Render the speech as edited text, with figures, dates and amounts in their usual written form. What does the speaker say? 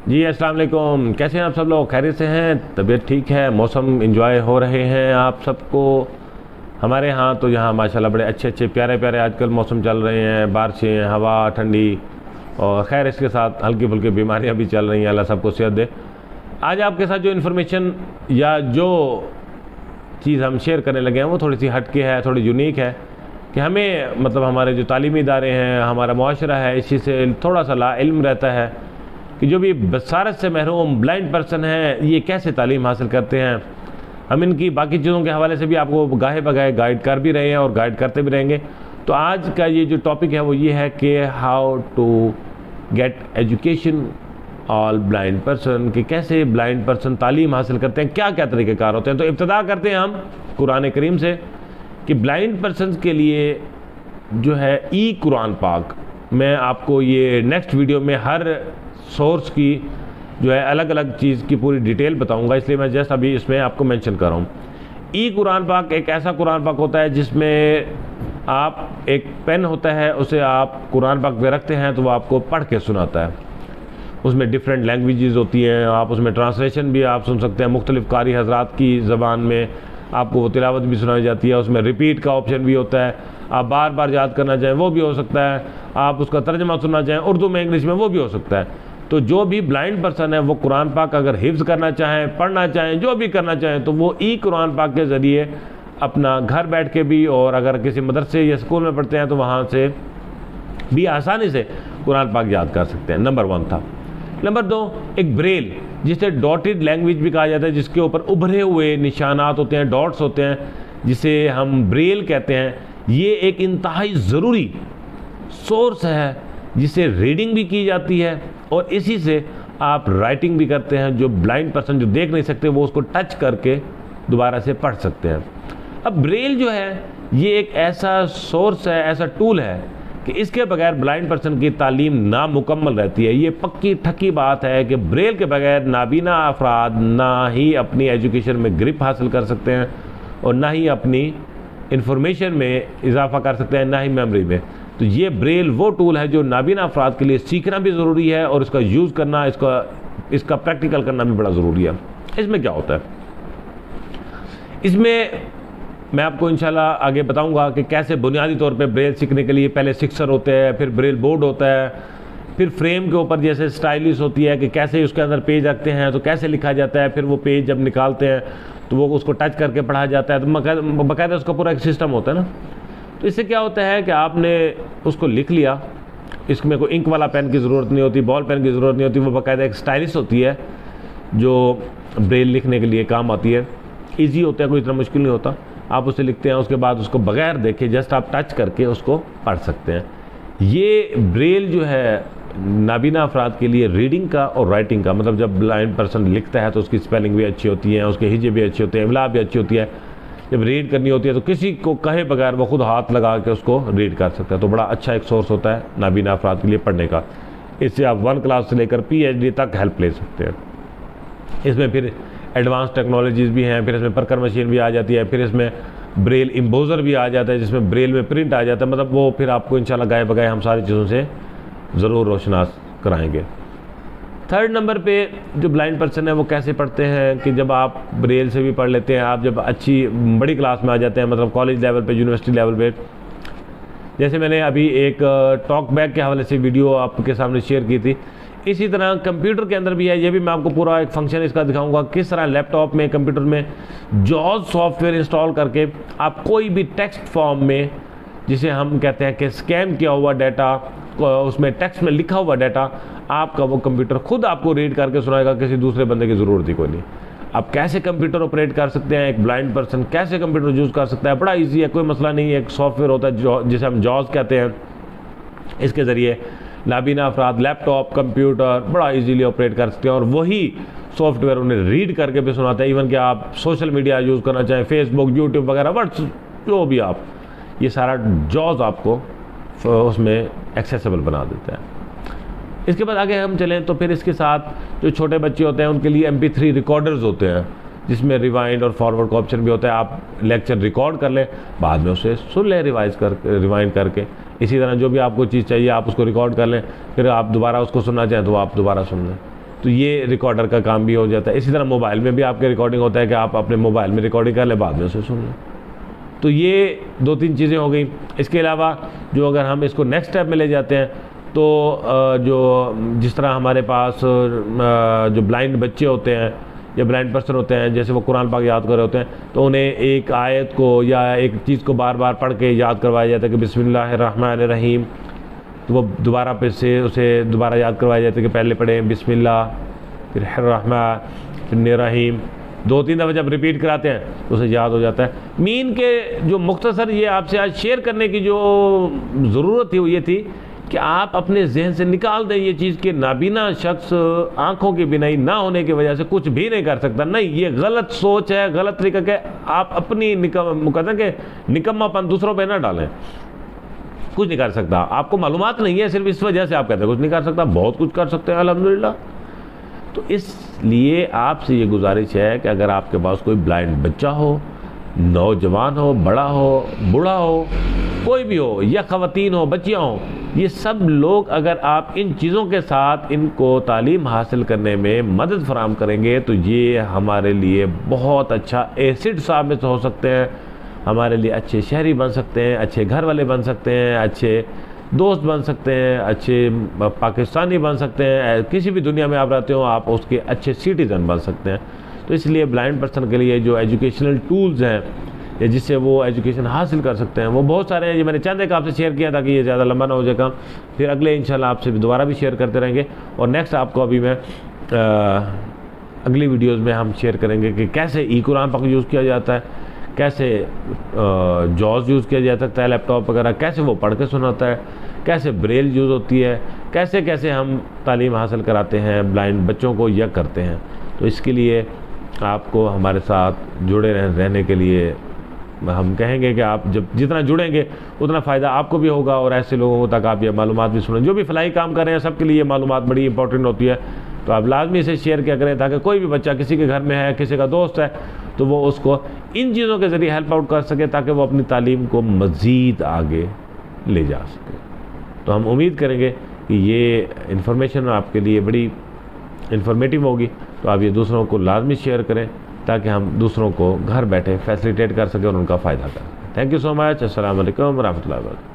जी अस्सलाम वालेकुम। कैसे हैं आप सब लोग? खैरियत से हैं? तबीयत ठीक है? मौसम इंजॉय हो रहे हैं आप सबको? हमारे यहाँ तो यहाँ माशाल्लाह बड़े अच्छे अच्छे प्यारे प्यारे आजकल मौसम चल रहे हैं। बारिशें, हवा ठंडी, और खैर इसके साथ हल्की फुल्की बीमारियाँ भी चल रही हैं। अल्लाह सबको सेहत दे। आज आपके साथ जो इन्फॉर्मेशन या जो चीज़ हम शेयर करने लगे हैं वो थोड़ी सी हटके है, थोड़ी यूनिक है कि हमें मतलब हमारे जो तालीमी इदारे हैं, हमारा मुआशरा है, इस चीज़ से थोड़ा सा लाइल्म रहता है कि जो भी बसारत से महरूम ब्लाइंड पर्सन हैं ये कैसे तालीम हासिल करते हैं। हम इनकी बाकी चीज़ों के हवाले से भी आपको गाहे बगाहे गाइड कर भी रहे हैं और गाइड करते भी रहेंगे। तो आज का ये जो टॉपिक है वो ये है कि how to get education all blind person, कि कैसे ब्लाइंड पर्सन तालीम हासिल करते हैं, क्या क्या तरीक़ेकार होते हैं। तो इब्तिदा करते हैं हम कुरान करीम से कि ब्लाइंड पर्सन के लिए जो है ई कुरान पाक, मैं आपको ये नेक्स्ट वीडियो में हर सोर्स की जो है अलग अलग चीज़ की पूरी डिटेल बताऊंगा, इसलिए मैं जस्ट अभी इसमें आपको मेंशन कर रहा हूँ। ई कुरान पाक एक ऐसा कुरान पाक होता है जिसमें आप एक पेन होता है, उसे आप कुरान पाक पे रखते हैं तो वो आपको पढ़ के सुनाता है। उसमें डिफरेंट लैंग्वेजेस होती हैं, आप उसमें ट्रांसलेशन भी आप सुन सकते हैं मुख्तलिफ़ कारी हज़रात की ज़बान में, आपको वो तिलावत भी सुनाई जाती है। उसमें रिपीट का ऑप्शन भी होता है, आप बार बार याद करना चाहें वो भी हो सकता है, आप उसका तर्जमा सुनना चाहें उर्दू में, इंग्लिश में, वो भी हो सकता है। तो जो भी ब्लाइंड पर्सन है वो कुरान पाक अगर हिफ्ज़ करना चाहें, पढ़ना चाहें, जो भी करना चाहें, तो वो ई कुरान पाक के ज़रिए अपना घर बैठ के भी, और अगर किसी मदरसे या स्कूल में पढ़ते हैं तो वहाँ से भी आसानी से कुरान पाक याद कर सकते हैं। नंबर 1 था। नंबर 2, एक ब्रेल, जिसे डॉटेड लैंग्वेज भी कहा जाता है, जिसके ऊपर उभरे हुए निशानात होते हैं, डॉट्स होते हैं, जिसे हम ब्रेल कहते हैं। ये एक इंतहाई ज़रूरी सोर्स है जिसे रीडिंग भी की जाती है और इसी से आप राइटिंग भी करते हैं। जो ब्लाइंड पर्सन जो देख नहीं सकते वो उसको टच करके दोबारा से पढ़ सकते हैं। अब ब्रेल जो है ये एक ऐसा सोर्स है, ऐसा टूल है कि इसके बगैर ब्लाइंड पर्सन की तालीम नामुकम्मल रहती है। ये पक्की ठक्की बात है कि ब्रेल के बगैर नाबीना अफराद ना ही अपनी एजुकेशन में ग्रिप हासिल कर सकते हैं और ना ही अपनी इंफॉर्मेशन में इजाफा कर सकते हैं, ना ही मेमोरी में। तो ये ब्रेल वो टूल है जो नाबीना अफराद के लिए सीखना भी ज़रूरी है और इसका यूज़ करना, इसका प्रैक्टिकल करना भी बड़ा ज़रूरी है। इसमें क्या होता है, इसमें मैं आपको इंशाल्लाह आगे बताऊंगा कि कैसे बुनियादी तौर पे ब्रेल सीखने के लिए पहले सिक्सर होते हैं, फिर ब्रेल बोर्ड होता है, फिर फ्रेम के ऊपर जैसे स्टाइलिश होती है कि कैसे उसके अंदर पेज रखते हैं तो कैसे लिखा जाता है, फिर वो पेज जब निकालते हैं तो वो उसको टच करके पढ़ा जाता है। तो बाकायदा उसका पूरा एक सिस्टम होता है ना। तो इससे क्या होता है कि आपने उसको लिख लिया, इसमें कोई इंक वाला पेन की ज़रूरत नहीं होती, बॉल पेन की ज़रूरत नहीं होती, वो बाकायदा एक स्टाइलिश होती है जो ब्रेल लिखने के लिए काम आती है। ईजी होता है, कोई इतना मुश्किल नहीं होता। आप उसे लिखते हैं, उसके बाद उसको बगैर देखे जस्ट आप टच करके उसको पढ़ सकते हैं। ये ब्रेल जो है नाबीना अफराद के लिए रीडिंग का और राइटिंग का, मतलब जब ब्लाइंड पर्सन लिखता है तो उसकी स्पेलिंग भी अच्छी होती है, उसके हिजे भी अच्छे होते हैं, इमला भी अच्छी होती है। जब रीड करनी होती है तो किसी को कहे बगैर वो खुद हाथ लगा के उसको रीड कर सकता है। तो बड़ा अच्छा एक सोर्स होता है नाबीना अफराद के लिए पढ़ने का। इससे आप 1 क्लास से लेकर PhD तक हेल्प ले सकते हैं। इसमें फिर एडवांस टेक्नोलॉजीज़ भी हैं, फिर इसमें परकर मशीन भी आ जाती है, फिर इसमें ब्रेल इम्पोज़र भी आ जाता है जिसमें ब्रेल में प्रिंट आ जाता है। मतलब वो फिर आपको इंशाल्लाह गाए बगाए हम सारी चीज़ों से ज़रूर रोशनास कराएंगे। 3rd नंबर पे जो ब्लाइंड पर्सन है वो कैसे पढ़ते हैं कि जब आप ब्रेल से भी पढ़ लेते हैं, आप जब अच्छी बड़ी क्लास में आ जाते हैं, मतलब कॉलेज लेवल पे, यूनिवर्सिटी लेवल पे, जैसे मैंने अभी एक टॉक बैक के हवाले से वीडियो आपके सामने शेयर की थी, इसी तरह कंप्यूटर के अंदर भी है। ये भी मैं आपको पूरा एक फंक्शन इसका दिखाऊंगा, किस तरह लैपटॉप में, कंप्यूटर में जॉज सॉफ्टवेयर इंस्टॉल करके आप कोई भी टेक्स्ट फॉर्म में, जिसे हम कहते हैं कि स्कैन किया हुआ डाटा, उसमें टेक्स्ट में लिखा हुआ डाटा, आपका वो कंप्यूटर खुद आपको रीड करके सुनाएगा, किसी दूसरे बंदे की ज़रूरत ही कोई नहीं। आप कैसे कंप्यूटर ऑपरेट कर सकते हैं, एक ब्लाइंड पर्सन कैसे कंप्यूटर यूज़ कर सकता है, बड़ा ईजी है, कोई मसला नहीं है। एक सॉफ्टवेयर होता है जिसे हम जॉज कहते हैं, इसके ज़रिए नाबीना अफराद लैपटॉप, कंप्यूटर बड़ा इजीली ऑपरेट कर सकते हैं और वही सॉफ्टवेयर उन्हें रीड करके भी सुनाता है। इवन कि आप सोशल मीडिया यूज़ करना चाहें, फेसबुक, यूट्यूब वगैरह, जो भी आप, ये सारा जॉज आपको उसमें एक्सेसिबल बना देता है। इसके बाद आगे हम चलें तो फिर इसके साथ जो छोटे बच्चे होते हैं उनके लिए MP3 रिकॉर्डर्स होते हैं, जिसमें रिवाइंड और फॉरवर्ड का ऑप्शन भी होता है। आप लेक्चर रिकॉर्ड कर लें, बाद में उसे सुन लें रिवाइंड करके। इसी तरह जो भी आपको चीज़ चाहिए आप उसको रिकॉर्ड कर लें, फिर आप दोबारा उसको सुनना चाहें तो आप दोबारा सुन लें। तो ये रिकॉर्डर का काम भी हो जाता है। इसी तरह मोबाइल में भी आपके रिकॉर्डिंग होता है कि आप अपने मोबाइल में रिकॉर्डिंग कर ले, बाद में उसे सुन लें। तो ये 2-3 चीज़ें हो गई। इसके अलावा जो अगर हम इसको नेक्स्ट स्टेप में ले जाते हैं तो जो जिस तरह हमारे पास जो ब्लाइंड बच्चे होते हैं या ब्लाइंड पर्सन होते हैं, जैसे वो कुरान पाक याद कर रहे होते हैं, तो उन्हें एक आयत को या एक चीज़ को बार बार पढ़ के याद करवाया जाता है कि बिस्मिल्लाहिर्रहमानिर्रहीम, तो वो दोबारा फिर से उसे दोबारा याद करवाया जाता है कि पहले पढ़ें बिस्मिल्लाह, फिर रहमान, फिर रहीम। 2-3 दफ़ा जब रिपीट कराते हैं तो उसे याद हो जाता है। मीन के जो मुख्तसर ये आपसे आज शेयर करने की जो ज़रूरत थी वो ये थी कि आप अपने जहन से निकाल दें ये चीज़ कि नाबीना शख्स आँखों की बिनाई ना होने की वजह से कुछ भी नहीं कर सकता। नहीं, ये गलत सोच है, गलत तरीका के आप अपनी कहते हैं कि निकम्मापन दूसरों पर ना डालें। कुछ नहीं कर सकता, आपको मालूमात नहीं है, सिर्फ इस वजह से आप कहते हैं कुछ नहीं कर सकता। बहुत कुछ कर सकते हैं अल्हम्दुलिल्लाह। तो इसलिए आपसे ये गुजारिश है कि अगर आपके पास कोई ब्लाइंड बच्चा हो, नौजवान हो, बड़ा हो, बूढ़ा हो, कोई भी हो, या ख़वातीन हो, बच्चियाँ हो, ये सब लोग अगर आप इन चीज़ों के साथ इनको तालीम हासिल करने में मदद फराहम करेंगे तो ये हमारे लिए बहुत अच्छा एसिड साबित हो सकते हैं, हमारे लिए अच्छे शहरी बन सकते हैं, अच्छे घर वाले बन सकते हैं, अच्छे दोस्त बन सकते हैं, अच्छे पाकिस्तानी बन सकते हैं। किसी भी दुनिया में आप रहते हो आप उसके अच्छे सिटीज़न बन सकते हैं। तो इसलिए ब्लाइंड पर्सन के लिए जो एजुकेशनल टूल्स हैं या जिससे वो एजुकेशन हासिल कर सकते हैं वो बहुत सारे हैं। ये मैंने चंद एक आपसे शेयर किया था कि ये ज़्यादा लंबा ना हो जाए काम। फिर अगले इंशाल्लाह आपसे दोबारा भी शेयर करते रहेंगे। और नेक्स्ट आपको अभी मैं अगली वीडियोज़ में हम शेयर करेंगे कि कैसे ई कुरान पाक यूज़ किया जाता है, कैसे जॉज़ यूज़ किया जा सकता है लैपटॉप वगैरह, कैसे वो पढ़ के सुनाता है, कैसे ब्रेल यूज़ होती है, कैसे कैसे हम तालीम हासिल कराते हैं ब्लाइंड बच्चों को या करते हैं। तो इसके लिए आपको हमारे साथ जुड़े रहने के लिए हम कहेंगे कि आप जब जितना जुड़ेंगे उतना फ़ायदा आपको भी होगा और ऐसे लोगों तक आप ये मालूमात भी सुनें। जो भी फलाही काम कर रहे हैं सबके लिए मालूमात बड़ी इंपॉर्टेंट होती है। तो आप लाजमी इसे शेयर किया करें ताकि कोई भी बच्चा किसी के घर में है, किसी का दोस्त है, तो वो उसको इन चीज़ों के ज़रिए हेल्प आउट कर सके ताकि वो अपनी तालीम को मज़ीद आगे ले जा सके। तो हम उम्मीद करेंगे कि ये इन्फॉर्मेशन आपके लिए बड़ी इन्फॉर्मेटिव होगी। तो आप ये दूसरों को लाजमी शेयर करें ताकि हम दूसरों को घर बैठे फैसिलिटेट कर सकें और उनका फ़ायदा करें। Thank you so much. अस्सलाम वालेकुम व रहमतुल्लाहि व बरकातहू।